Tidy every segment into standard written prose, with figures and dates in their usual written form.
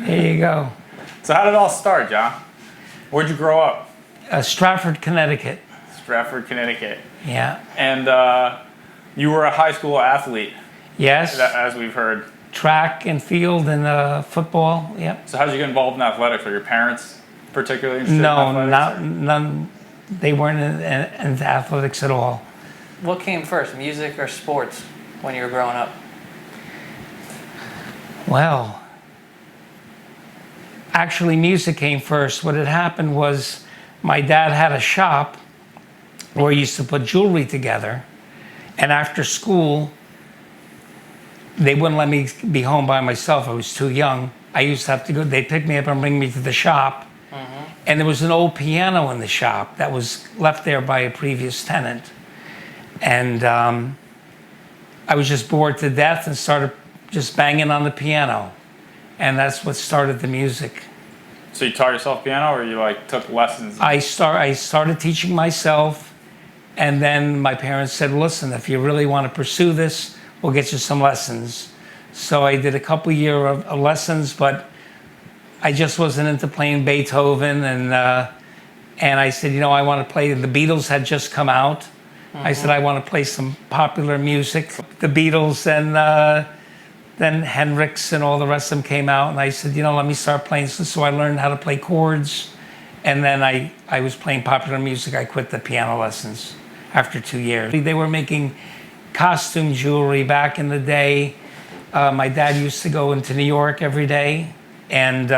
There you go. So how did it all start, John? Where'd you grow up? Stratford, Connecticut. Stratford, Connecticut. Yeah. And you were a high school athlete, Yes. as we've heard. Track and field and football. Yep. So how did you get involved in athletics? Were your parents particularly interested No, in athletics? none. They weren't into athletics at all. What came first, music or sports, when you were growing up? Well, actually, music came first. What had happened was my dad had a shop where he used to put jewelry together, and after school, they wouldn't let me be home by myself. I was too young. I used to have to go. They'd pick me up and bring me to the shop. And there was an old piano in the shop that was left there by a previous tenant. And I was just bored to death and started just banging on the piano. And that's what started the music. So you taught yourself piano, or you took lessons? I started teaching myself, and then my parents said, listen, if you really want to pursue this, we'll get you some lessons. So I did a couple year of lessons, but I just wasn't into playing Beethoven, and I said, I want to play. The Beatles had just come out. I said, I want to play some popular music. The Beatles and then Hendrix and all the rest of them came out, and I said, let me start playing. So I learned how to play chords, and then I was playing popular music. I quit the piano lessons after 2 years. They were making costume jewelry back in the day. My dad used to go into New York every day and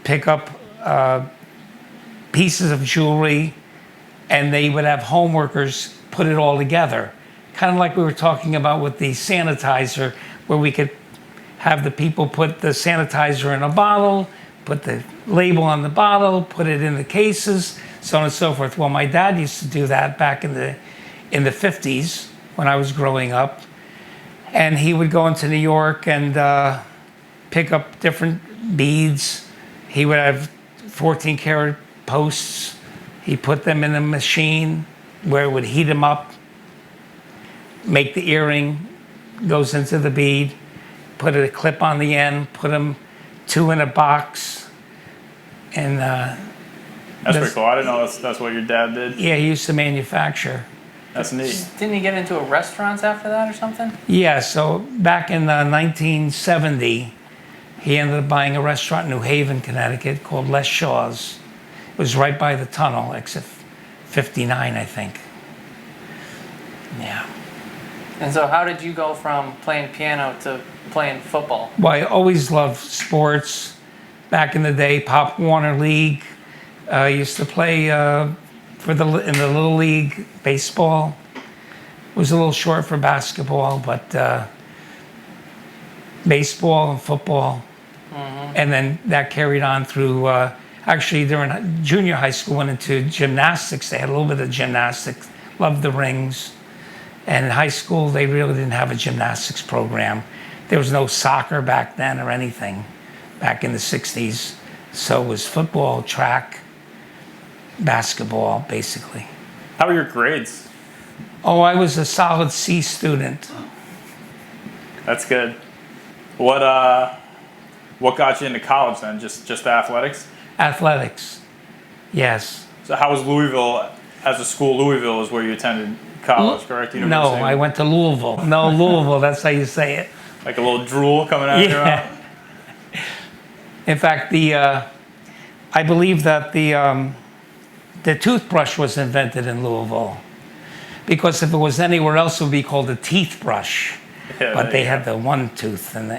pick up pieces of jewelry, and they would have home workers put it all together. Kind of like we were talking about with the sanitizer, where we could have the people put the sanitizer in a bottle, put the label on the bottle, put it in the cases, so on and so forth. Well, my dad used to do that back in the 50s when I was growing up. And he would go into New York and pick up different beads. He would have 14 karat posts. He put them in a machine where it would heat them up, make the earring, goes into the bead, put a clip on the end, put them 2 in a box. And that's pretty cool. I didn't know that's what your dad did. Yeah, he used to manufacture. That's neat. Didn't you get into restaurants after that or something? Yeah, so back in 1970, he ended up buying a restaurant in New Haven, Connecticut called Les Shaw's. It was right by the tunnel, exit 59, I think. Yeah. And so how did you go from playing piano to playing football? Well, I always loved sports. Back in the day, Pop Warner League. I used to play in the Little League baseball. It was a little short for basketball, but baseball and football. And then that carried on through, actually during junior high school, went into gymnastics. They had a little bit of gymnastics, loved the rings. And in high school, they really didn't have a gymnastics program. There was no soccer back then or anything back in the 60s. So it was football, track, basketball, basically. How were your grades? Oh, I was a solid C student. That's good. What got you into college then? Just athletics? Athletics, yes. So how was Louisville, as a school? Louisville is where you attended college, correct? No, I went to Louisville. No, Louisville, that's how you say it. Like a little drool coming out of your mouth? In fact, I believe that the toothbrush was invented in Louisville, because if it was anywhere else, it would be called a teeth brush. Yeah, but they had the one tooth, and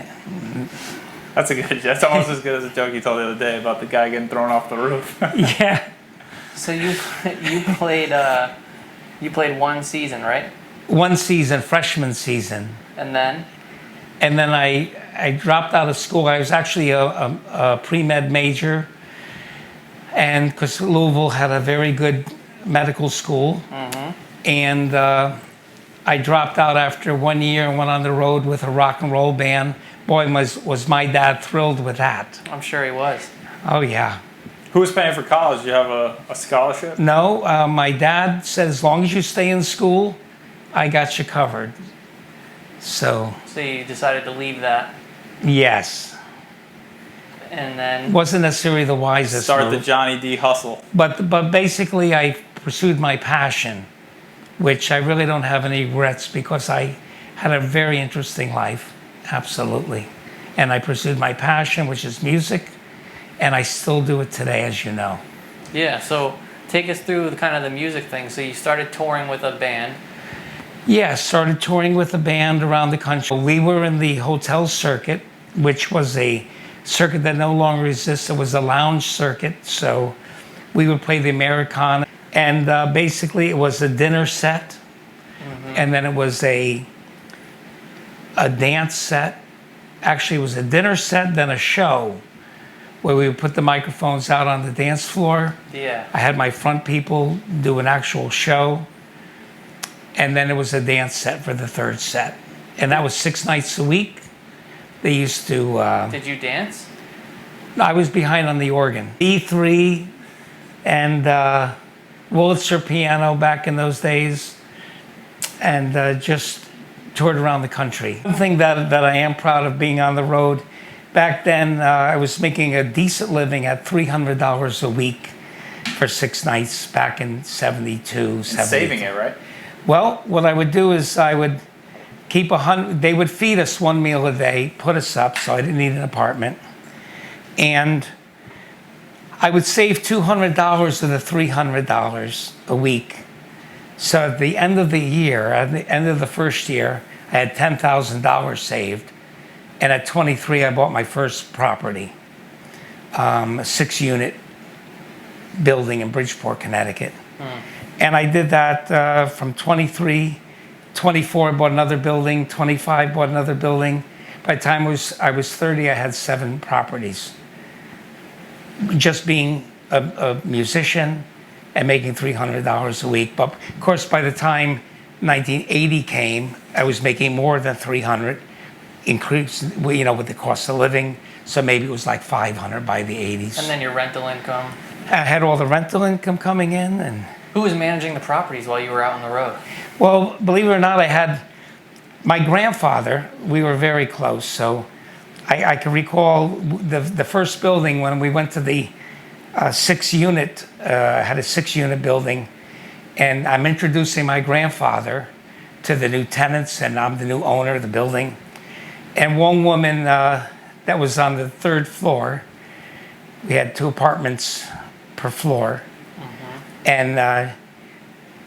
that's a good. That's almost as good as a joke you told the other day about the guy getting thrown off the roof. Yeah. So you played one season, right? One season, freshman season. And then I dropped out of school. I was actually a pre-med major, and because Louisville had a very good medical school, and I dropped out after 1 year and went on the road with a rock and roll band. Boy, was my dad thrilled with that. I'm sure he was. Oh, yeah. Who was paying for college? Did you have a scholarship? No, my dad said, as long as you stay in school, I got you covered. So you decided to leave that? Yes. and then Wasn't necessarily the wisest Start the move. Johnny D hustle. But basically, I pursued my passion, which I really don't have any regrets because I had a very interesting life, absolutely. And I pursued my passion, which is music, and I still do it today, as you know. yeah. So take us through kind of the music thing. So you started touring with a band. Yeah, started touring with a band around the country. We were in the hotel circuit, which was a circuit that no longer exists. It was a lounge circuit, so we would play the Americana. And basically, it was a dinner set, and then it was a dance set. Actually, it was a dinner set, then a show, where we would put the microphones out on the dance floor. Yeah. I had my front people do an actual show, and then it was a dance set for the third set. And that was 6 nights a week. They used to... Did you dance? I was behind on the organ. E3 and Wurlitzer piano back in those days, and just toured around the country. One thing that I am proud of being on the road, back then I was making a decent living at $300 a week for 6 nights back in 72, 73. Saving it, right? Well, what I would do is I would keep 100, they would feed us 1 meal a day, put us up, so I didn't need an apartment. And I would save $200 of the $300 a week. So at the end of the year, at the end of the first year, I had $10,000 saved. And at 23, I bought my first property, a 6-unit building in Bridgeport, Connecticut. And I did that from 23, 24, I bought another building, 25, bought another building. By the time I was 30, I had 7 properties. Just being a musician and making $300 a week. But of course, by the time 1980 came, I was making more than 300, increased, you know, with the cost of living. So maybe it was like 500 by the 80s. And then your rental income. I had all the rental income coming in, and Who was managing the properties while you were out on the road? well, believe it or not, I had my grandfather. We were very close, so I can recall the first building when we went to the 6-unit. Had a 6-unit building, and I'm introducing my grandfather to the new tenants, and I'm the new owner of the building. And one woman that was on the 3rd floor. We had 2 apartments per floor. And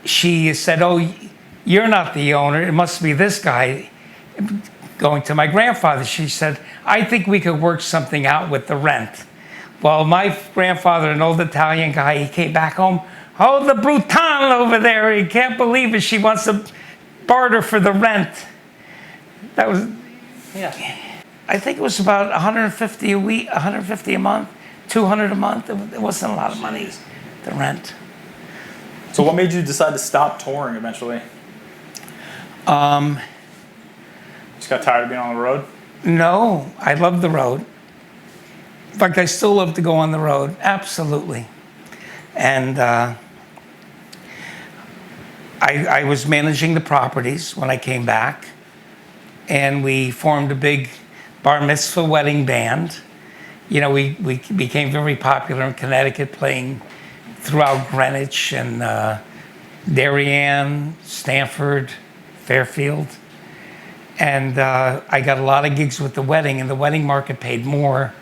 she said, "Oh, you're not the owner. It must be this guy." Going to my grandfather, she said, "I think we could work something out with the rent." Well, my grandfather, an old Italian guy, he came back home. "Oh, the Brutan over there, he can't believe it. She wants to barter for the rent." That was, Yeah. I think it was about 150 a week, 150 a month, 200 a month. It wasn't a lot of money, the rent. So what made you decide to stop touring eventually? Just got tired of being on the road? No, I love the road. In fact, I still love to go on the road, absolutely. And I was managing the properties when I came back, and we formed a big bar mitzvah wedding band. You know, we became very popular in Connecticut, playing throughout Greenwich and Darien, Stamford, Fairfield. And I got a lot of gigs with the wedding, and the wedding market paid more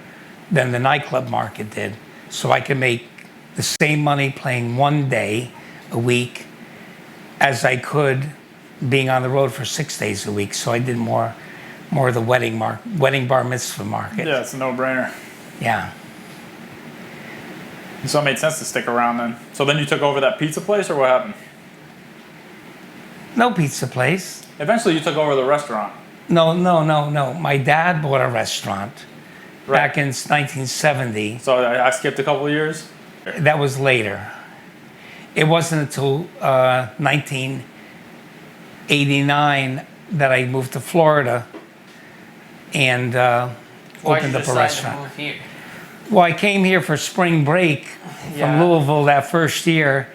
than the nightclub market did. So I could make the same money playing 1 day a week as I could being on the road for 6 days a week. So I did more of the wedding bar mitzvah market. Yeah, it's a no-brainer. Yeah. So it made sense to stick around then. So then you took over that pizza place, or what happened? No pizza place. Eventually you took over the restaurant. No. My dad bought a restaurant back in 1970. So I skipped a couple of years? That was later. It wasn't until 1989 that I moved to Florida and opened up a restaurant. To move here? Well, I came here for spring break from Louisville that first year,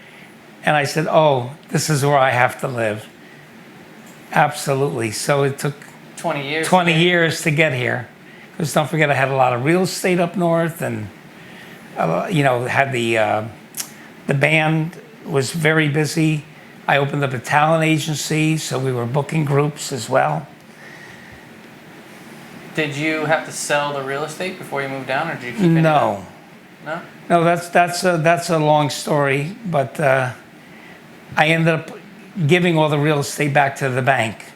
and I said, "Oh, this is where I have to live." Absolutely. So it took 20 years. 20 years to get here. Because don't forget, I had a lot of real estate up north, and had the band was very busy. I opened up a talent agency, so we were booking groups as well. Did you have to sell the real estate before you moved down, or did you keep any of No, that? no, that's a long story, but I ended up giving all the real estate back to the bank.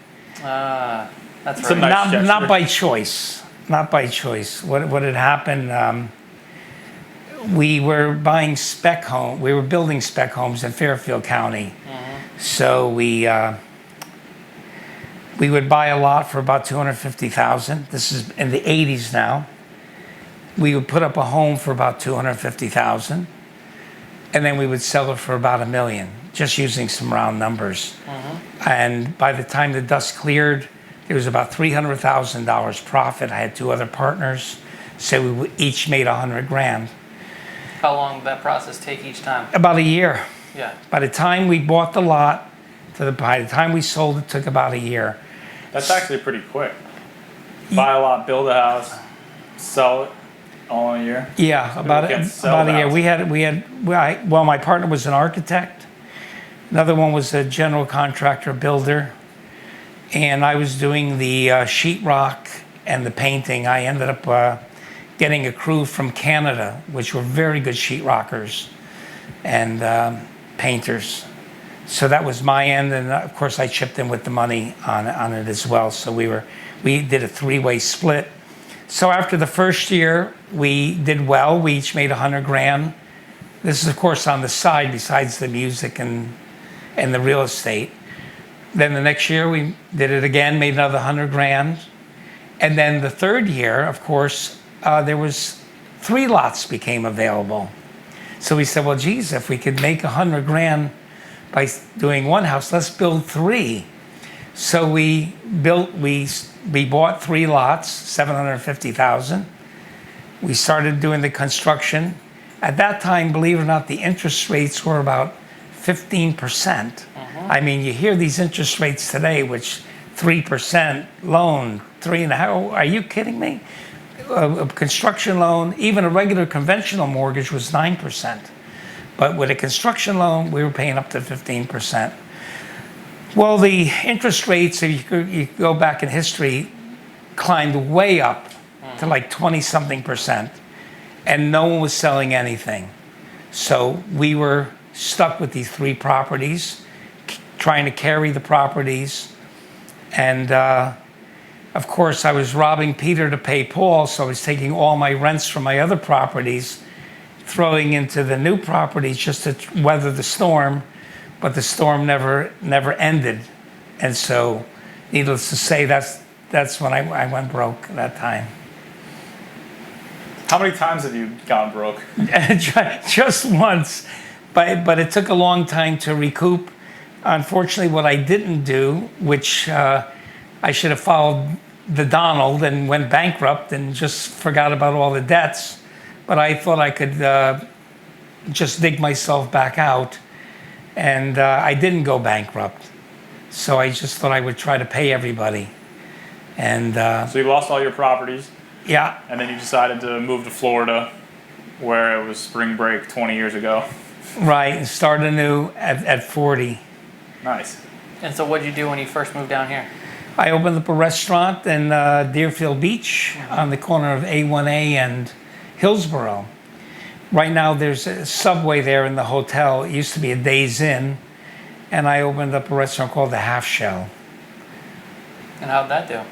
That's It's a right. nice gesture. Not by choice. Not by choice. What had happened? We were buying spec home. We were building spec homes in Fairfield County. So we would buy a lot for about $250,000. This is in the '80s now. We would put up a home for about $250,000, and then we would sell it for about $1 million, just using some round numbers. And by the time the dust cleared, there was about $300,000 profit. I had 2 other partners, so we each made $100,000. How long did that process take each time? About a year. Yeah. By the time we bought the lot, by the time we sold it, took about a year. That's actually pretty quick. Buy a lot, build a house, sell it all in a year. Yeah, about can't sell a the year. house. Well, my partner was an architect. Another one was a general contractor builder, and I was doing the sheetrock and the painting. I ended up getting a crew from Canada, which were very good sheetrockers and painters. So that was my end, and of course I chipped in with the money on it as well. So we did a 3-way split. So after the first year, we did well. We each made $100,000. This is of course on the side, besides the music and the real estate. Then the next year we did it again, made another $100,000, and then the third year, of course, there was 3 lots became available. So we said, well, geez, if we could make $100,000 by doing 1 house, let's build 3. So we bought 3 lots, $750,000. We started doing the construction. At that time, believe it or not, the interest rates were about 15%. I mean, you hear these interest rates today, which 3% loan, 3.5%. Are you kidding me? A construction loan, even a regular conventional mortgage was 9%. But with a construction loan, we were paying up to 15%. Well, the interest rates, if you go back in history, climbed way up to like 20-something percent, and no one was selling anything. So we were stuck with these 3 properties, trying to carry the properties. And of course, I was robbing Peter to pay Paul, so I was taking all my rents from my other properties, throwing into the new properties just to weather the storm. But the storm never ended. And so, needless to say, that's when I went broke that time. How many times have you gone broke? Just once, but it took a long time to recoup. Unfortunately, what I didn't do, which I should have followed the Donald and went bankrupt and just forgot about all the debts, but I thought I could just dig myself back out, and I didn't go bankrupt. So I just thought I would try to pay everybody. And So you lost all your properties, yeah, and then you decided to move to Florida, where it was spring break 20 years ago. right, and start anew at 40. Nice. And so what did you do when you first moved down here? I opened up a restaurant in Deerfield Beach on the corner of A1A and Hillsborough. Right now there's a Subway there in the hotel. It used to be a Days Inn. And I opened up a restaurant called the Half Shell. And how'd that do?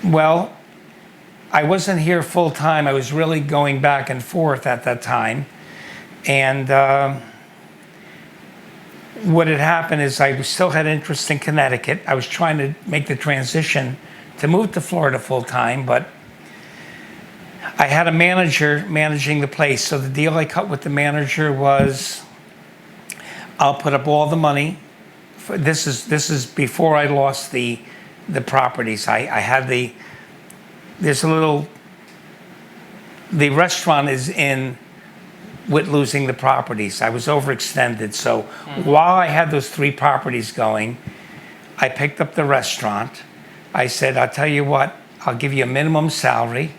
Well, I wasn't here full time. I was really going back and forth at that time. And what had happened is I still had interest in Connecticut. I was trying to make the transition to move to Florida full time, but I had a manager managing the place. So the deal I cut with the manager was, I'll put up all the money. This is before I lost the properties. I had the restaurant is in with losing the properties. I was overextended. So while I had those 3 properties going, I picked up the restaurant. I said, I'll tell you what, I'll give you a minimum salary.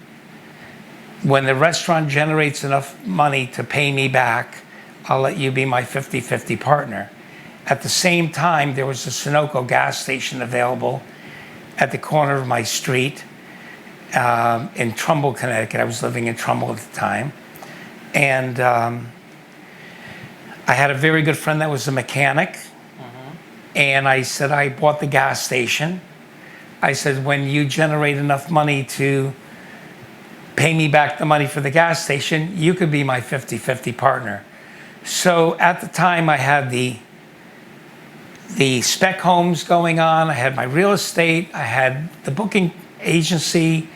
When the restaurant generates enough money to pay me back, I'll let you be my 50-50 partner. At the same time, there was a Sunoco gas station available at the corner of my street in Trumbull, Connecticut. I was living in Trumbull at the time. And I had a very good friend that was a mechanic. And I said, I bought the gas station. I said, when you generate enough money to pay me back the money for the gas station, you could be my 50-50 partner. So at the time, I had the spec homes going on. I had my real estate. I had the booking agency.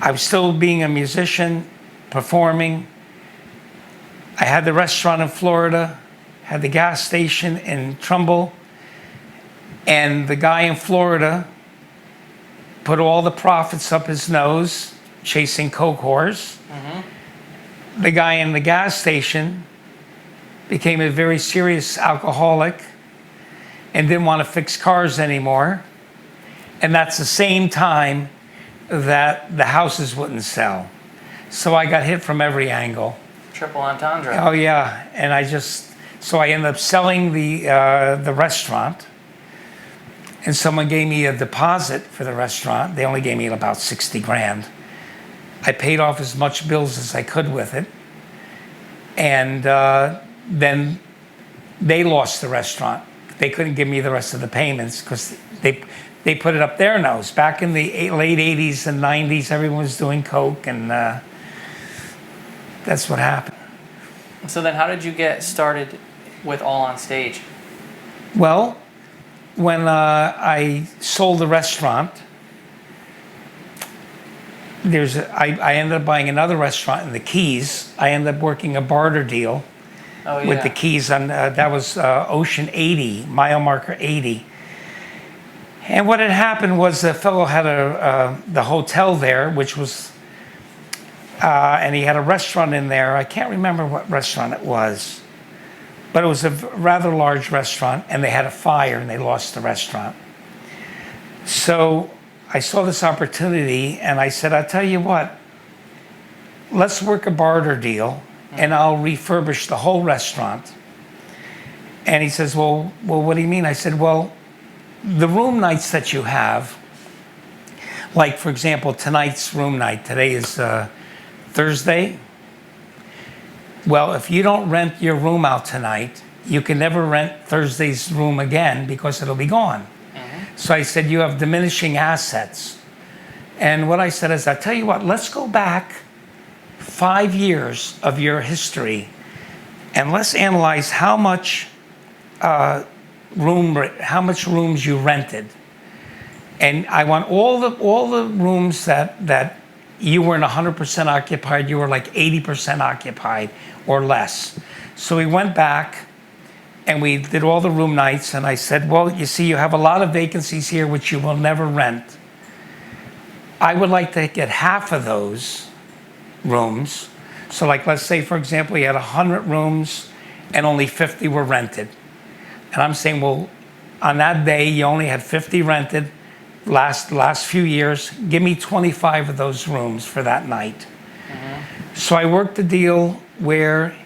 I was still being a musician, performing. I had the restaurant in Florida, had the gas station in Trumbull, and the guy in Florida put all the profits up his nose, chasing coke whores. The guy in the gas station became a very serious alcoholic and didn't want to fix cars anymore. And that's the same time that the houses wouldn't sell. So I got hit from every angle. Triple entendre. Oh yeah, and so I ended up selling the restaurant, and someone gave me a deposit for the restaurant. They only gave me about 60 grand. I paid off as much bills as I could with it, and then they lost the restaurant. They couldn't give me the rest of the payments because they put it up their nose. Back in the late 80s and 90s, everyone was doing coke, and that's what happened. So then how did you get started with All on Stage? Well, when I sold the restaurant, I ended up buying another restaurant in the Keys. I ended up working a barter deal with the Keys on that was Ocean 80, mile marker 80. And what had happened was the fellow had the hotel there, which was, and he had a restaurant in there. I can't remember what restaurant it was, but it was a rather large restaurant, and they had a fire and they lost the restaurant. So I saw this opportunity and I said, I'll tell you what, let's work a barter deal and I'll refurbish the whole restaurant. And he says, well, what do you mean? I said, well, the room nights that you have, like for example, tonight's room night, today is Thursday. Well, if you don't rent your room out tonight, you can never rent Thursday's room again because it'll be gone. So I said, you have diminishing assets. And what I said is, I tell you what, let's go back 5 years of your history and let's analyze how much rooms you rented. And I want all the rooms that you weren't 100% occupied, you were like 80% occupied or less. So we went back and we did all the room nights, and I said, well, you see, you have a lot of vacancies here which you will never rent. I would like to get half of those rooms. So like, let's say, for example, you had 100 rooms and only 50 were rented. And I'm saying, well, on that day, you only had 50 rented last few years. Give me 25 of those rooms for that night. So I worked a deal where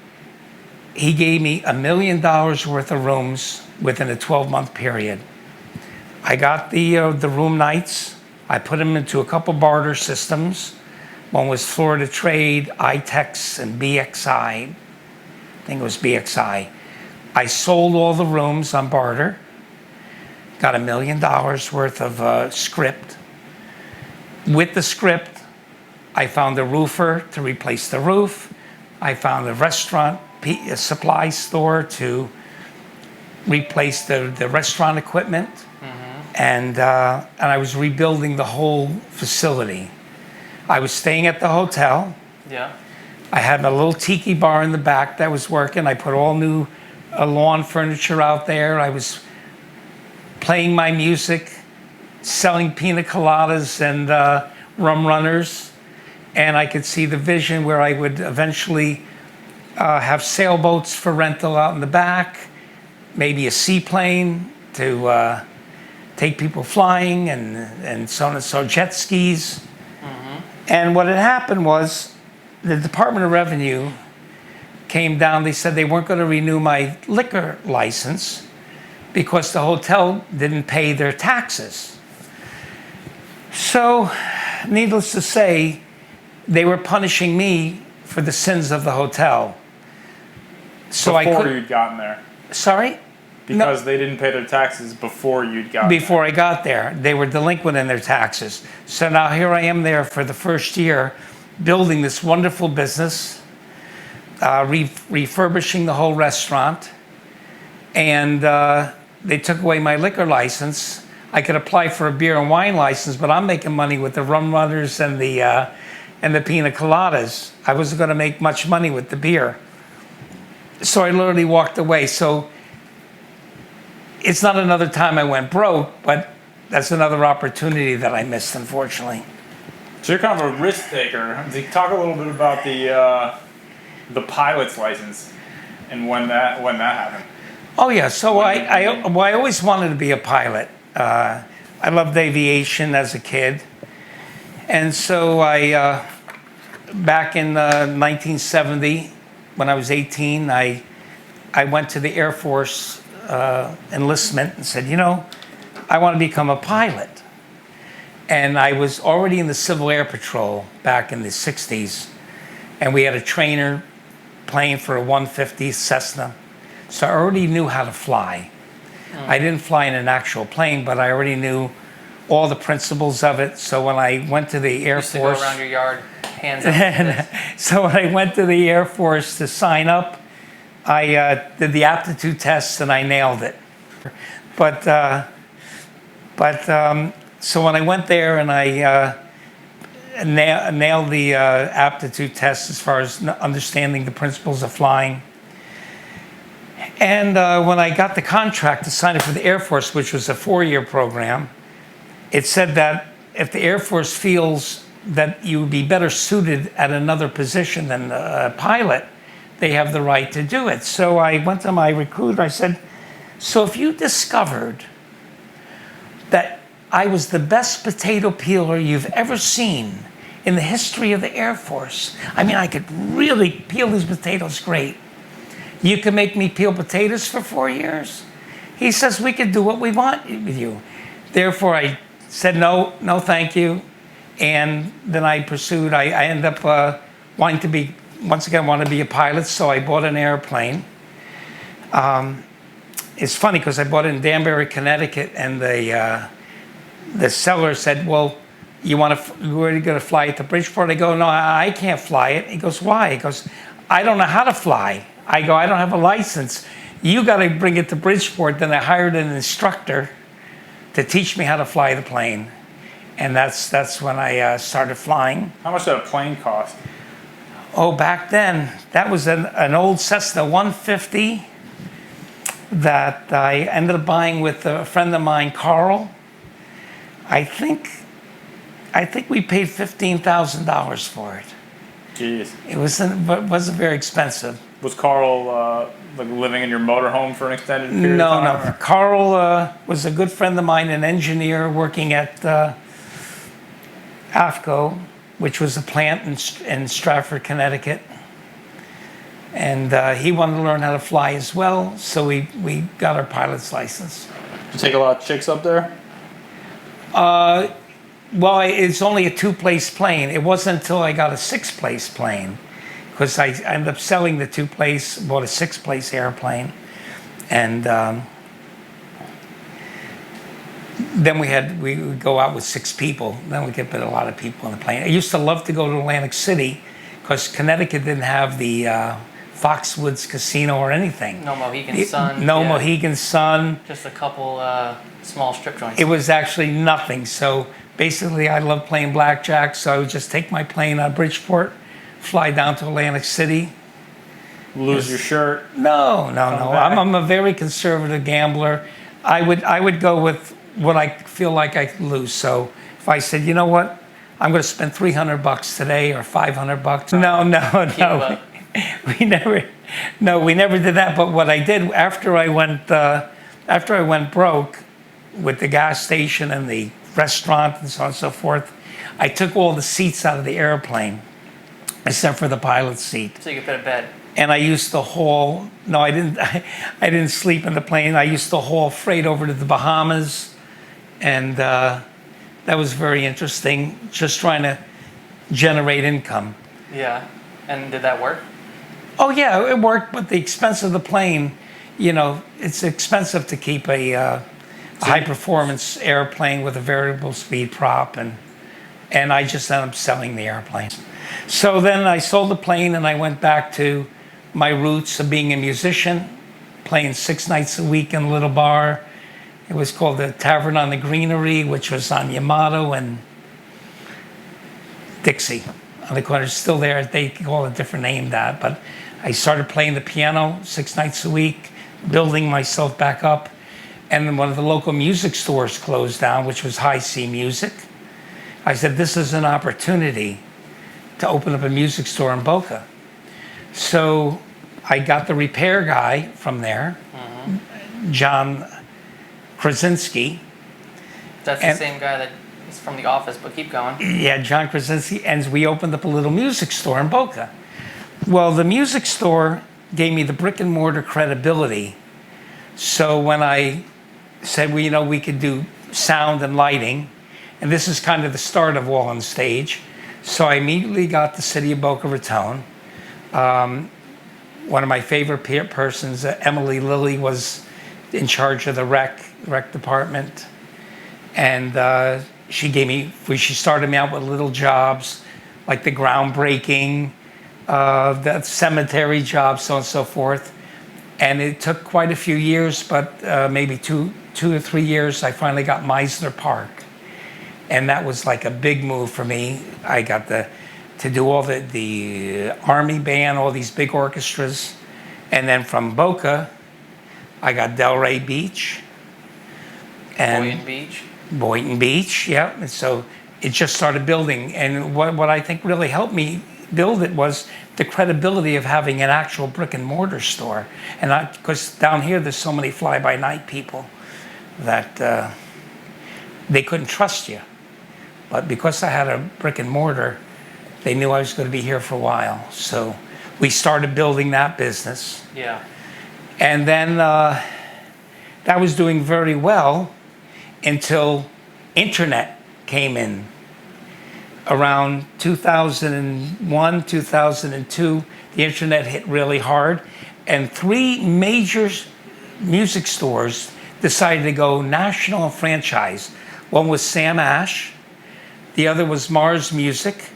he gave me $1 million worth of rooms within a 12-month period. I got the room nights. I put them into a couple barter systems. One was Florida Trade, ITEX, and BXI. I think it was BXI. I sold all the rooms on barter. Got $1 million worth of script. With the script, I found a roofer to replace the roof. I found a restaurant a supply store to replace the restaurant equipment. And I was rebuilding the whole facility. I was staying at the hotel. Yeah. I had a little tiki bar in the back that was working. I put all new lawn furniture out there. I was playing my music, selling pina coladas and rum runners. And I could see the vision where I would eventually have sailboats for rental out in the back, maybe a seaplane to take people flying and so on and so, jet skis. And what had happened was the Department of Revenue came down. They said they weren't going to renew my liquor license because the hotel didn't pay their taxes. So, needless to say, they were punishing me for the sins of the hotel. So Before you'd gotten there. Sorry? Because they didn't pay their taxes before you'd gotten Before I got there. They were delinquent in their taxes. So now here I am there for the first year, building this wonderful business, refurbishing the whole restaurant. And they took away my liquor license. I could apply for a beer and wine license, but I'm making money with the rum runners and the pina coladas. I wasn't going to make much money with the beer. So I literally walked away. So it's not another time I went broke, but that's another opportunity that I missed, unfortunately. So you're kind of a risk taker. Talk a little bit about the pilot's license and when that happened. Oh yeah, so I always wanted to be a pilot. I loved aviation as a kid, and so I back in 1970, when I was 18, I went to the Air Force enlistment and said, I want to become a pilot. And I was already in the Civil Air Patrol back in the 60s, and we had a trainer playing for a 150 Cessna. So I already knew how to fly. I didn't fly in an actual plane, but I already knew all the principles of it. So when I went to the Air Force, Force, to go around your yard, hands up. so when I went to the Air Force to sign up, I did the aptitude test and I nailed it. But so when I went there and I nailed the aptitude test as far as understanding the principles of flying. And when I got the contract to sign up for the Air Force, which was a 4-year program, it said that if the Air Force feels that you would be better suited at another position than a pilot, they have the right to do it. So I went to my recruiter, I said, so if you discovered that I was the best potato peeler you've ever seen in the history of the Air Force, I mean, I could really peel these potatoes great, you can make me peel potatoes for 4 years? He says, we could do what we want with you. Therefore, I said, no, thank you. And then I pursued, I ended up wanting to be, once again, want to be a pilot, so I bought an airplane. It's funny because I bought it in Danbury, Connecticut, and the seller said, well, you're going to fly it to Bridgeport? I go, no, I can't fly it. He goes, why? He goes, I don't know how to fly. I go, I don't have a license. You got to bring it to Bridgeport. Then I hired an instructor to teach me how to fly the plane. And that's when I started flying. How much did a plane cost? Oh, back then, that was an old Cessna 150 that I ended up buying with a friend of mine, Carl. I think we paid $15,000 for it. Jeez. It wasn't very expensive. Was Carl like living in your motorhome for an extended period of time? No. Carl was a good friend of mine, an engineer working at AFCO, which was a plant in Stratford, Connecticut. And he wanted to learn how to fly as well, so we got our pilot's license. Did you take a lot of chicks up there? Well, it's only a 2-place plane. It wasn't until I got a 6-place plane, because I ended up selling the 2-place, bought a 6-place airplane, and then we would go out with 6 people. Then we could put a lot of people in the plane. I used to love to go to Atlantic City because Connecticut didn't have the Foxwoods Casino or anything. No Mohegan Sun. No Mohegan Sun. Just a couple small strip joints. It was actually nothing. So basically, I love playing blackjack. So I would just take my plane out of Bridgeport, fly down to Atlantic City. Lose your shirt? No. I'm a very conservative gambler. I would go with what I feel like I could lose. So if I said, you know what, I'm going to spend $300 today or $500. No. We never did that. But what I did after I went broke with the gas station and the restaurant and so on and so forth, I took all the seats out of the airplane, except for the pilot's seat. So you could put a bed. And I used to haul, no, I didn't, I didn't sleep in the plane. I used to haul freight over to the Bahamas. And that was very interesting, just trying to generate income. Yeah. And did that work? Oh yeah, it worked, but the expense of the plane, you know, it's expensive to keep a high performance airplane with a variable speed prop, and I just ended up selling the airplane. So then I sold the plane and I went back to my roots of being a musician, playing 6 nights a week in a little bar. It was called the Tavern on the Greenery, which was on Yamato and Dixie on the corner. It's still there. They call it a different name that, but I started playing the piano 6 nights a week, building myself back up. And then one of the local music stores closed down, which was High C Music. I said, this is an opportunity to open up a music store in Boca. So I got the repair guy from there, John Krasinski. That's the same guy that is from The Office, but keep going. Yeah, John Krasinski, and we opened up a little music store in Boca. Well, the music store gave me the brick and mortar credibility. So when I said, well, you know, we could do sound and lighting, and this is kind of the start of All on Stage. So I immediately got the city of Boca Raton. One of my favorite persons, Emily Lilly, was in charge of the rec department. And she started me out with little jobs, like the groundbreaking, the cemetery jobs, so on and so forth. And it took quite a few years, but maybe two or 3 years, I finally got Meisner Park. And that was like a big move for me. I got to do all the Army Band, all these big orchestras. And then from Boca, I got Delray Beach. And Boynton Beach. Boynton Beach, yeah. And so it just started building. And what I think really helped me build it was the credibility of having an actual brick and mortar store. And because down here there's so many fly-by-night people that they couldn't trust you. But because I had a brick and mortar, they knew I was going to be here for a while. So we started building that business. Yeah. And then that was doing very well until internet came in. Around 2001, 2002, the internet hit really hard. And 3 major music stores decided to go national and franchise. One was Sam Ash, the other was Mars Music,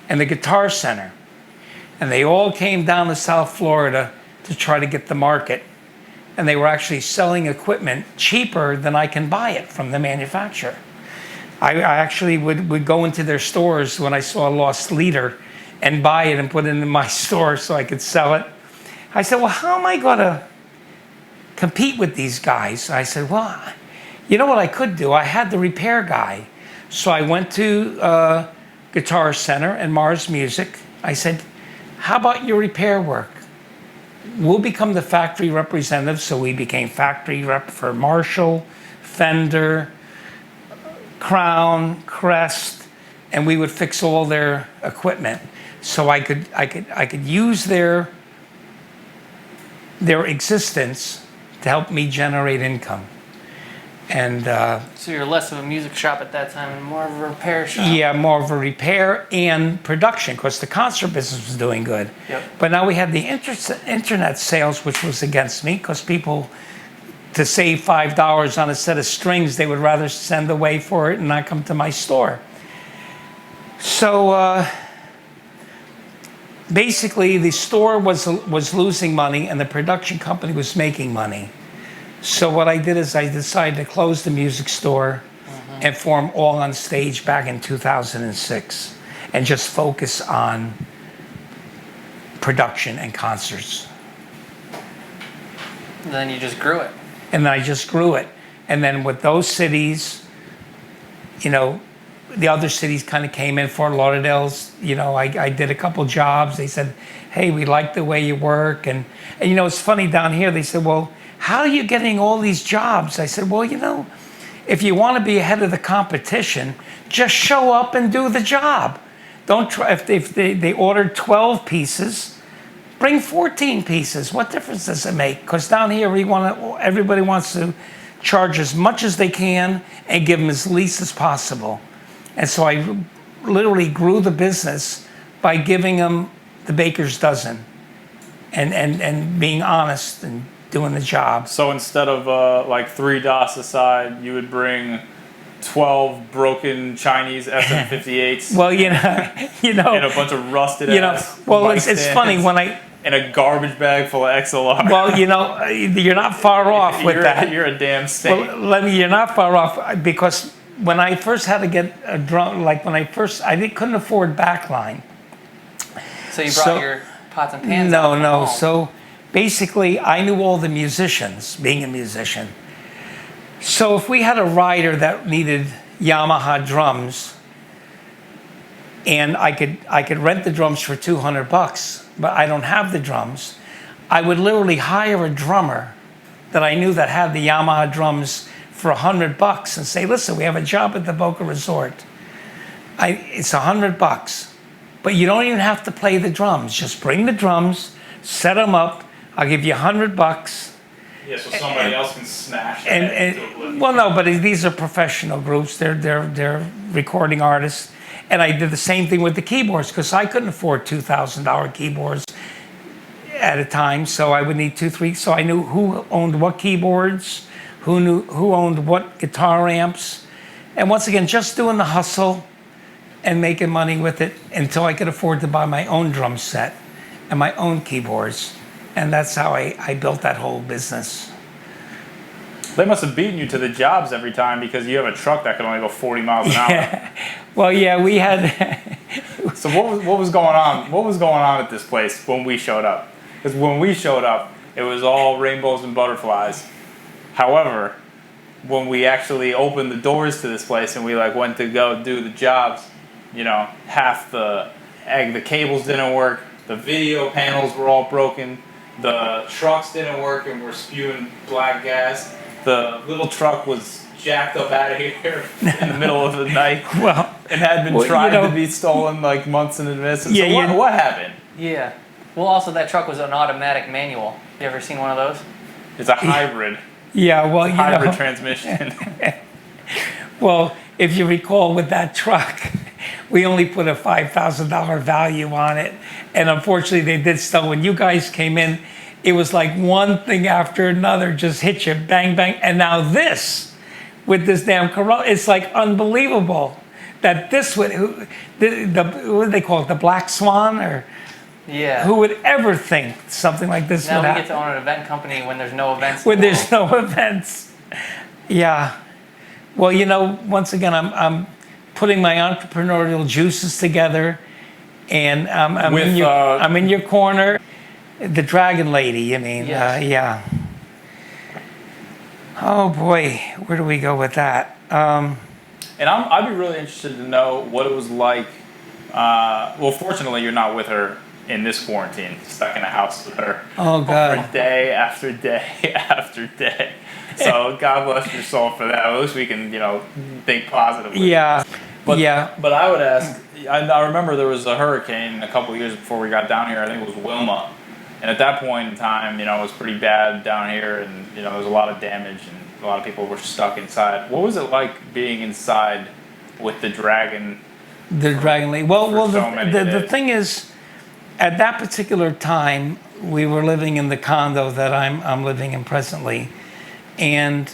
and the Guitar Center. And they all came down to South Florida to try to get the market. And they were actually selling equipment cheaper than I can buy it from the manufacturer. I actually would go into their stores when I saw a lost leader and buy it and put it in my store so I could sell it. I said, well, how am I going to compete with these guys? I said, well, you know what I could do? I had the repair guy. So I went to Guitar Center and Mars Music. I said, how about your repair work? We'll become the factory representative. So we became factory rep for Marshall, Fender, Crown, Crest, and we would fix all their equipment. So I could use their existence to help me generate income. And So you're less of a music shop at that time and more of a repair shop. yeah, more of a repair and production, because the concert business was doing good. Yep. But now we had the internet sales, which was against me, because people, to save $5 on a set of strings, they would rather send away for it and not come to my store. So basically, the store was losing money and the production company was making money. So what I did is I decided to close the music store and form All on Stage back in 2006 and just focus on production and concerts. And then you just grew it. And then I just grew it. And then with those cities, you know, the other cities kind of came in. Fort Lauderdale's, you know, I did a couple jobs. They said, hey, we like the way you work. And you know, it's funny down here, they said, well, how are you getting all these jobs? I said, well, you know, if you want to be ahead of the competition, just show up and do the job. Don't try, if they ordered 12 pieces, bring 14 pieces. What difference does it make? Because down here, everybody wants to charge as much as they can and give them as least as possible. And so I literally grew the business by giving them the baker's dozen and being honest and doing the job. So instead of like 3 DOS aside, you would bring 12 broken Chinese SM58s. Well, you know, and a bunch of rusted well, it's funny when I in a garbage bag full of XLR. Well, you're not far off with that. You're a damn saint. Well, you're not far off, because when I first had to get a drum, like when I couldn't afford backline. So you brought your pots and pans out from No. home. So basically, I knew all the musicians, being a musician. So if we had a rider that needed Yamaha drums, and I could rent the drums for $200, but I don't have the drums, I would literally hire a drummer that I knew that had the Yamaha drums for $100 and say, listen, we have a job at the Boca Resort. It's $100, but you don't even have to play the drums. Just bring the drums, set them up. I'll give you $100. Yeah, so somebody else can smash that. And well, no, but these are professional groups. They're recording artists. And I did the same thing with the keyboards, because I couldn't afford $2,000 keyboards at a time. So I would need 2, 3. So I knew who owned what keyboards, who owned what guitar amps. And once again, just doing the hustle and making money with it until I could afford to buy my own drum set and my own keyboards. And that's how I built that whole business. They must have beaten you to the jobs every time, because you have a truck that can only go 40 miles an hour. Well, yeah, we had. So what was going on? What was going on at this place when we showed up? Because when we showed up, it was all rainbows and butterflies. However, when we actually opened the doors to this place and we went to go do the jobs, half the cables didn't work, the video panels were all broken, the trucks didn't work and were spewing black gas. The little truck was jacked up out of here in the middle of the night. Well, and had been tried to be stolen months in advance. So what happened? Yeah. Well, also that truck was an automatic manual. You ever seen one of those? It's a hybrid. Yeah, well, hybrid transmission. Well, if you recall, with that truck, we only put a $5,000 value on it, and unfortunately, they did so. When you guys came in, it was like one thing after another just hit you, bang, bang, and now this, with this damn Corolla, it's like unbelievable that this would, what do they call it, the Black Swan, or yeah, who would ever think something like this now would we happen? get to own an event company when there's no events. When there's no events. Yeah. Well, once again, I'm putting my entrepreneurial juices together, and I'm in your corner. The Dragon Lady, you mean? Yes. Yeah. Oh boy, where do we go with that? And I'd be really interested to know what it was like. Well, fortunately, you're not with her in this quarantine, stuck in a house with her. Oh God. For day after day after day. So God bless your soul for that. At least we can, think positively. Yeah. But I would ask. Mm. I remember there was a hurricane a couple of years before we got down here. I think it was Wilma, and at that point in time, it was pretty bad down here, and there was a lot of damage, and a lot of people were stuck inside. What was it like being inside with the dragon? The Dragon Lady. Well, the days? thing is, at that particular time, we were living in the condo that I'm living in presently, and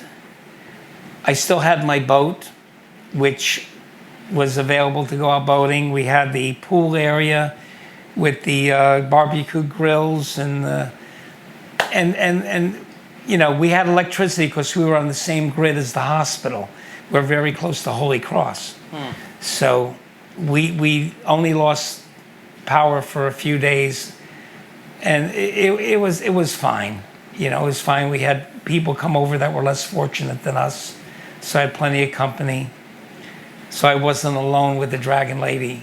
I still had my boat, which was available to go out boating. We had the pool area with the barbecue grills, and we had electricity because we were on the same grid as the hospital. We're very close to Holy Cross. So we only lost power for a few days, and it was fine. It was fine. We had people come over that were less fortunate than us, so I had plenty of company. So I wasn't alone with the Dragon Lady.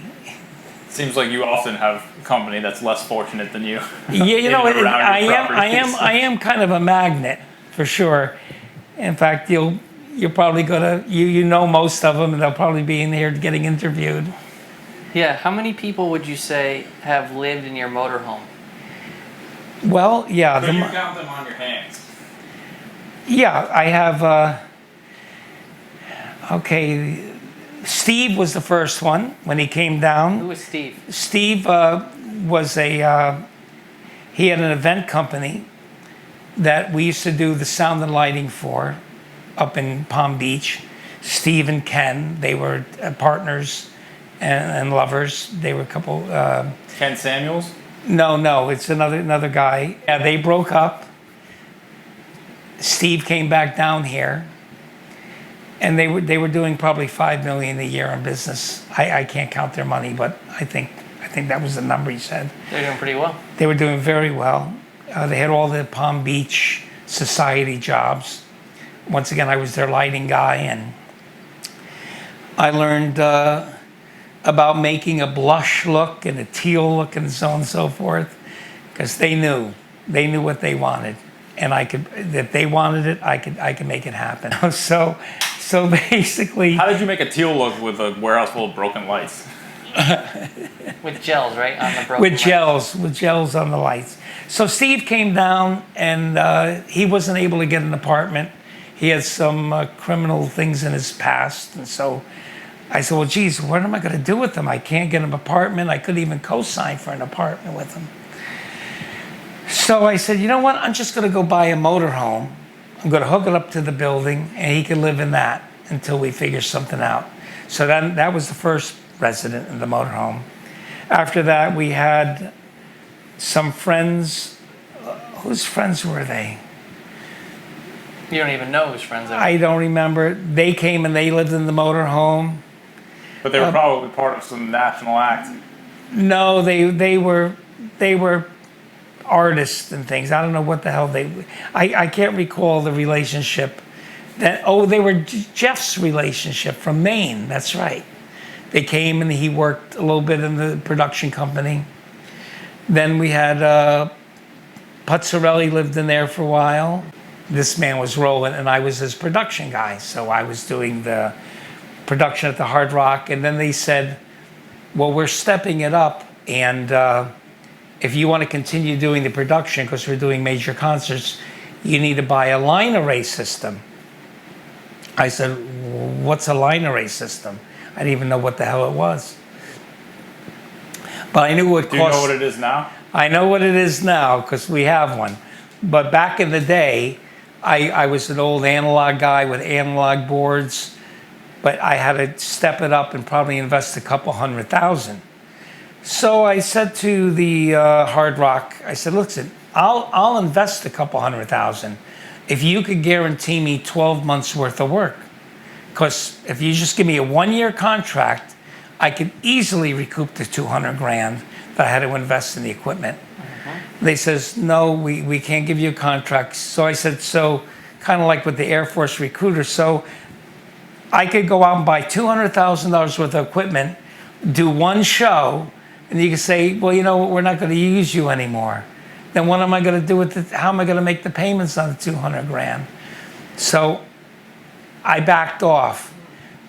Seems like you often have company that's less fortunate than you. Yeah, I am kind of a magnet, for sure. In fact, you'll you're probably gonna you know most of them, and they'll probably be in here getting interviewed. Yeah. How many people would you say have lived in your motorhome? Well, yeah, Could you count them on your hands? yeah, I have. Okay, Steve was the first one when he came down. Who was Steve? Steve was he had an event company that we used to do the sound and lighting for up in Palm Beach. Steve and Ken, they were partners and lovers. They were a couple. Ken Samuels? No, it's another guy. Yeah, they broke up. Steve came back down here, and they were doing probably $5 million a year in business. I can't count their money, but I think that was the number he said. They're doing pretty well. They were doing very well. They had all the Palm Beach society jobs. Once again, I was their lighting guy, and I learned about making a blush look and a teal look and so on and so forth, because they knew what they wanted, and if they wanted it, I could make it happen. So basically, How did you make a teal look with a warehouse full of broken lights? With gels, right? On the broken with lights. gels on the lights. So Steve came down, and he wasn't able to get an apartment. He had some criminal things in his past, and so I said, well, geez, what am I going to do with him? I can't get him an apartment. I couldn't even co-sign for an apartment with him. So I said, you know what? I'm just going to go buy a motorhome. I'm going to hook it up to the building, and he can live in that until we figure something out. So that was the first resident in the motorhome. After that, we had some friends. Whose friends were they? You don't even know whose friends are. I don't remember. They came and they lived in the motorhome. But they were probably part of some national act. No, they were artists and things. I don't know what the hell I can't recall the relationship. They were Jeff's relationship from Maine. That's right. They came and he worked a little bit in the production company. Then we had Puzzarelli lived in there for a while. This man was rolling, and I was his production guy. So I was doing the production at the Hard Rock. And then they said, well, we're stepping it up. And if you want to continue doing the production, because we're doing major concerts, you need to buy a line array system. I said, what's a line array system? I didn't even know what the hell it was. But I knew it cost. Do you know what it is now? I know what it is now because we have one. But back in the day, I was an old analog guy with analog boards, but I had to step it up and probably invest a couple $100,000. So I said to the Hard Rock, I said, listen, I'll invest a couple $100,000 if you could guarantee me 12 months worth of work. Because if you just give me a 1-year contract, I could easily recoup the $200,000 that I had to invest in the equipment. They says, no, we can't give you a contract. So I said, so kind of like with the Air Force recruiter, so I could go out and buy $200,000 worth of equipment, do one show, and you could say, well, you know what, we're not going to use you anymore. Then what am I going to do with it? How am I going to make the payments on the $200,000? So I backed off.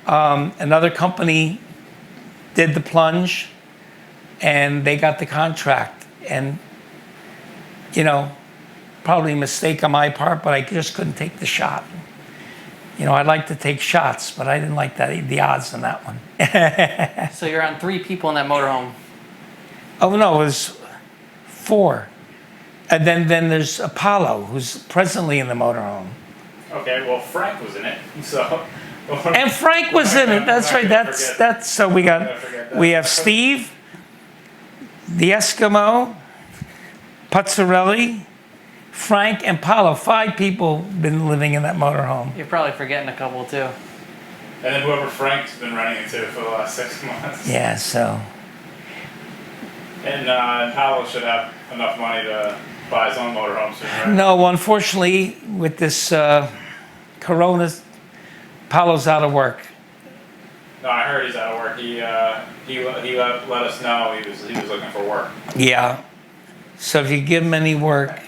Another company did the plunge, and they got the contract. And, you know, probably a mistake on my part, but I just couldn't take the shot. You know, I'd like to take shots, but I didn't like the odds on that one. So you're on 3 people in that motorhome. Oh, no, it was 4. And then there's Apollo, who's presently in the motorhome. Okay, well, Frank was in it, so. And Frank was in it. That's right. That's so we have Steve, the Eskimo, Puzzarelli, Frank, and Paulo. 5 people been living in that motorhome. You're probably forgetting a couple too. And then whoever Frank's been running into for the last 6 months. Yeah. So And Paolo should have enough money to buy his own motorhome soon, right? no, unfortunately, with this Corona, Paulo's out of work. No, I heard he's out of work. He let us know he was looking for work. Yeah. So if you give him any work,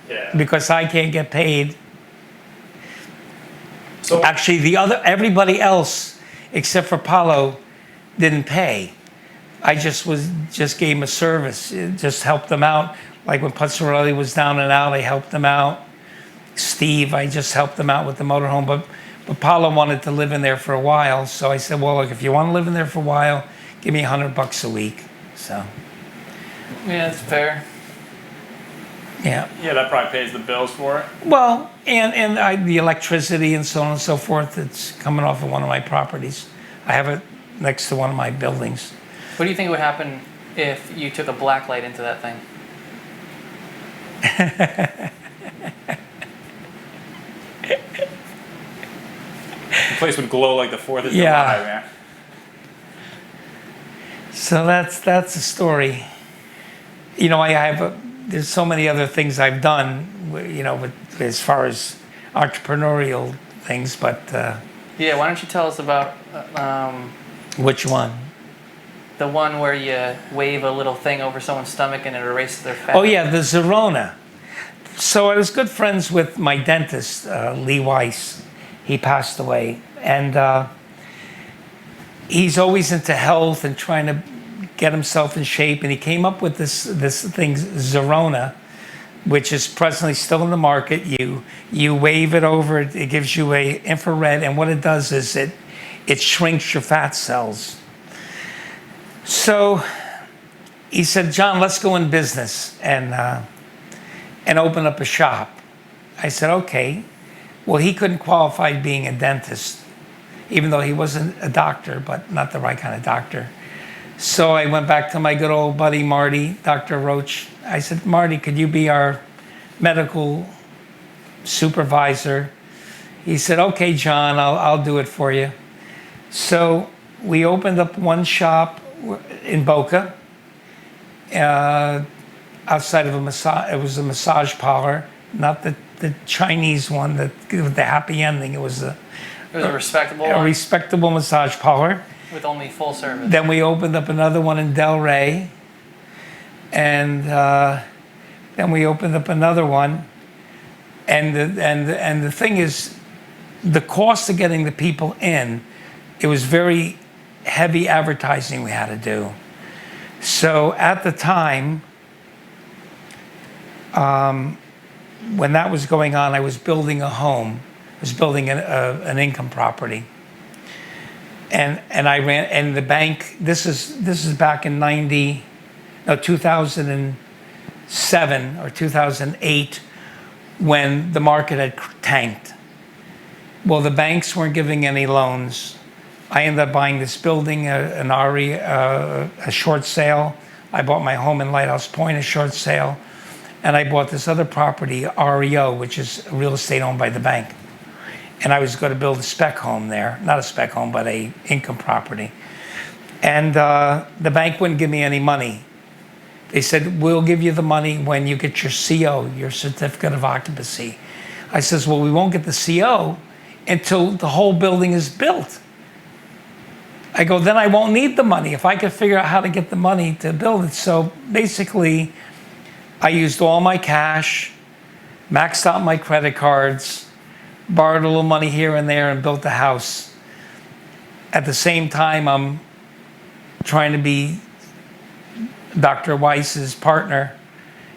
Yeah. because I can't get paid. So Actually, everybody else except for Paulo didn't pay. I just gave him a service, just helped them out. Like when Puzzarelli was down and out, I helped them out. Steve, I just helped them out with the motorhome, but Paulo wanted to live in there for a while, so I said, well, look, if you want to live in there for a while, give me $100 a week. So, Yeah, that's fair. yeah. yeah, that probably pays the bills for it. Well, and the electricity and so on and so forth, it's coming off of one of my properties. I have it next to one of my buildings. What do you think would happen if you took a black light into that thing? The place would glow like the 4th of Yeah. July, man. So that's a story. You know, there's so many other things I've done, you know, as far as entrepreneurial things, but Yeah, why don't you tell us about which one? the one where you wave a little thing over someone's stomach and it erases their fat? Oh yeah, the Zerona. So I was good friends with my dentist, Lee Weiss. He passed away, and he's always into health and trying to get himself in shape. And he came up with this thing, Zerona, which is presently still in the market. You wave it over, it gives you a infrared, and what it does is it shrinks your fat cells. So he said, John, let's go in business and open up a shop. I said, okay. Well, he couldn't qualify being a dentist, even though he wasn't a doctor, but not the right kind of doctor. So I went back to my good old buddy, Marty, Dr. Roach. I said, Marty, could you be our medical supervisor? He said, okay, John, I'll do it for you. So we opened up one shop in Boca, outside of a massage. It was a massage parlor, not the Chinese one with the happy ending. It was It was a respectable a one respectable massage parlor. with only full service. Then we opened up another one in Delray, and then we opened up another one. And the thing is, the cost of getting the people in, it was very heavy advertising we had to do. So at the time, when that was going on, I was building a home. I was building an income property, and I ran. And the bank. This is back in 2007 or 2008, when the market had tanked. Well, the banks weren't giving any loans. I ended up buying this building, an RE, a short sale. I bought my home in Lighthouse Point, a short sale. And I bought this other property, REO, which is real estate owned by the bank. And I was going to build a spec home there. Not a spec home, but a income property. And the bank wouldn't give me any money. They said, we'll give you the money when you get your CO, your certificate of occupancy. I says, well, we won't get the CO until the whole building is built. I go, then I won't need the money if I could figure out how to get the money to build it. So basically, I used all my cash, maxed out my credit cards, borrowed a little money here and there, and built the house. At the same time, I'm trying to be Dr. Weiss's partner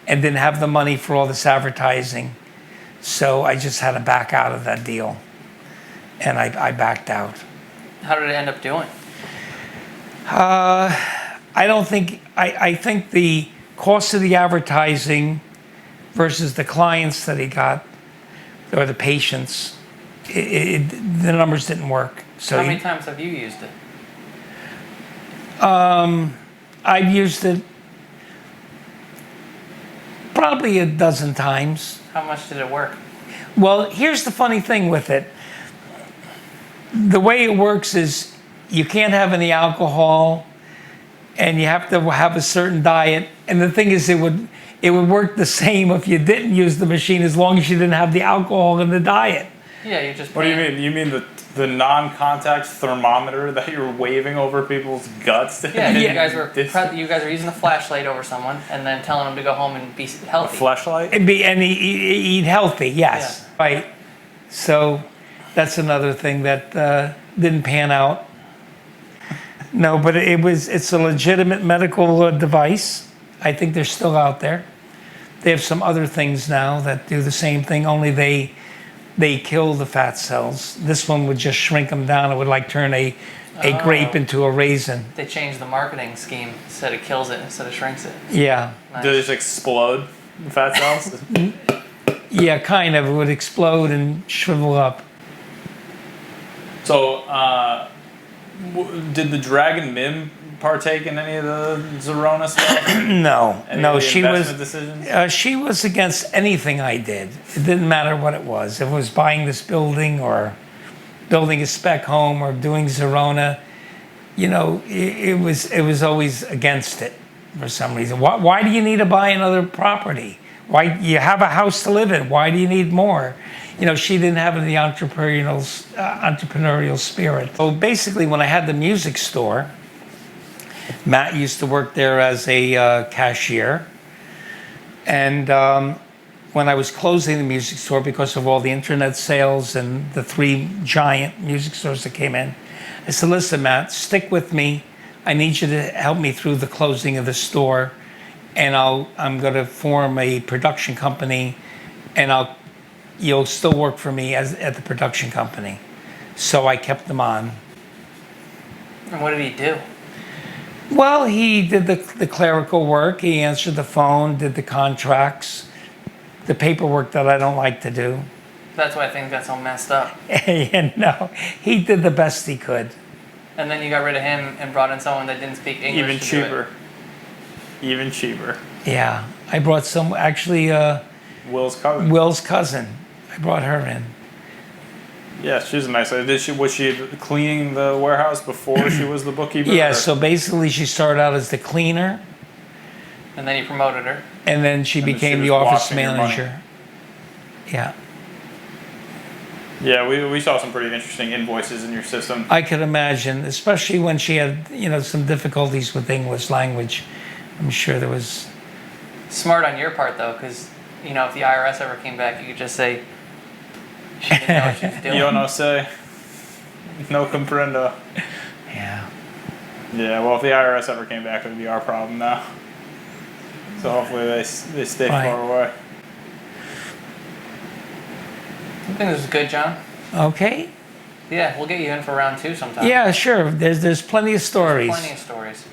and didn't have the money for all this advertising. So I just had to back out of that deal. And I backed out. How did it end up doing? I think the cost of the advertising versus the clients that he got, or the patients, the numbers didn't work. So How many times have you used it? I've used it probably a dozen times. How much did it work? Well, here's the funny thing with it. The way it works is you can't have any alcohol, and you have to have a certain diet. And the thing is, it would work the same if you didn't use the machine, as long as you didn't have the alcohol in the diet. Yeah, you just. What do you mean? You mean the non-contact thermometer that you were waving over people's guts? Yeah, Yeah. you guys were using a flashlight over someone and then telling them to go home and be A healthy. fleshlight? And eat healthy, yes. Yeah. Right. So That's another thing that didn't pan out. No, but it's a legitimate medical device. I think they're still out there. They have some other things now that do the same thing, only they kill the fat cells. This one would just shrink them down. It would like turn a grape into a raisin. They changed the marketing scheme. Instead it kills it, instead it shrinks it. Yeah. Nice. Do they just explode the fat cells? Yeah, kind of. It would explode and shrivel up. So, did the Dragon Mim partake in any of the Zerona stuff? No, Any no, of the she investment was decisions? she was against anything I did. It didn't matter what it was. If it was buying this building or building a spec home or doing Zerona, you know, it was always against it for some reason. Why do you need to buy another property? Why you have a house to live in? Why do you need more? You know, she didn't have the entrepreneurial spirit. So basically, when I had the music store, Matt used to work there as a cashier. And when I was closing the music store because of all the internet sales and the 3 giant music stores that came in, I said, listen, Matt, stick with me. I need you to help me through the closing of the store. And I'm going to form a production company, and you'll still work for me at the production company. So I kept them on. And what did he do? Well, he did the clerical work. He answered the phone, did the contracts, the paperwork that I don't like to do. That's why things got so messed up. And no, he did the best he could. And then you got rid of him and brought in someone that didn't speak English. Even to do it. cheaper. Even cheaper. Yeah, I brought actually Will's cousin. Will's cousin. I brought her in. Yeah, she's a nice lady. Was she cleaning the warehouse before she was the bookkeeper? Yeah, or- so basically she started out as the cleaner, And then you promoted her. and then she And then became she the was office washing your money. manager. Yeah, Yeah, we saw some pretty interesting invoices in your system. I could imagine, especially when she had, you know, some difficulties with the English language. I'm sure there was. Smart on your part, though, because, you know, if the IRS ever came back, you could just say, she didn't know what she was doing. Yo no sé. No comprendo. Yeah. Yeah, well, if the IRS ever came back, it would be our problem now. So hopefully they stay Right. far away. I think this is good, John. Okay. Yeah, we'll get you in for round 2 sometime. Yeah, sure. There's plenty of stories. Plenty of stories.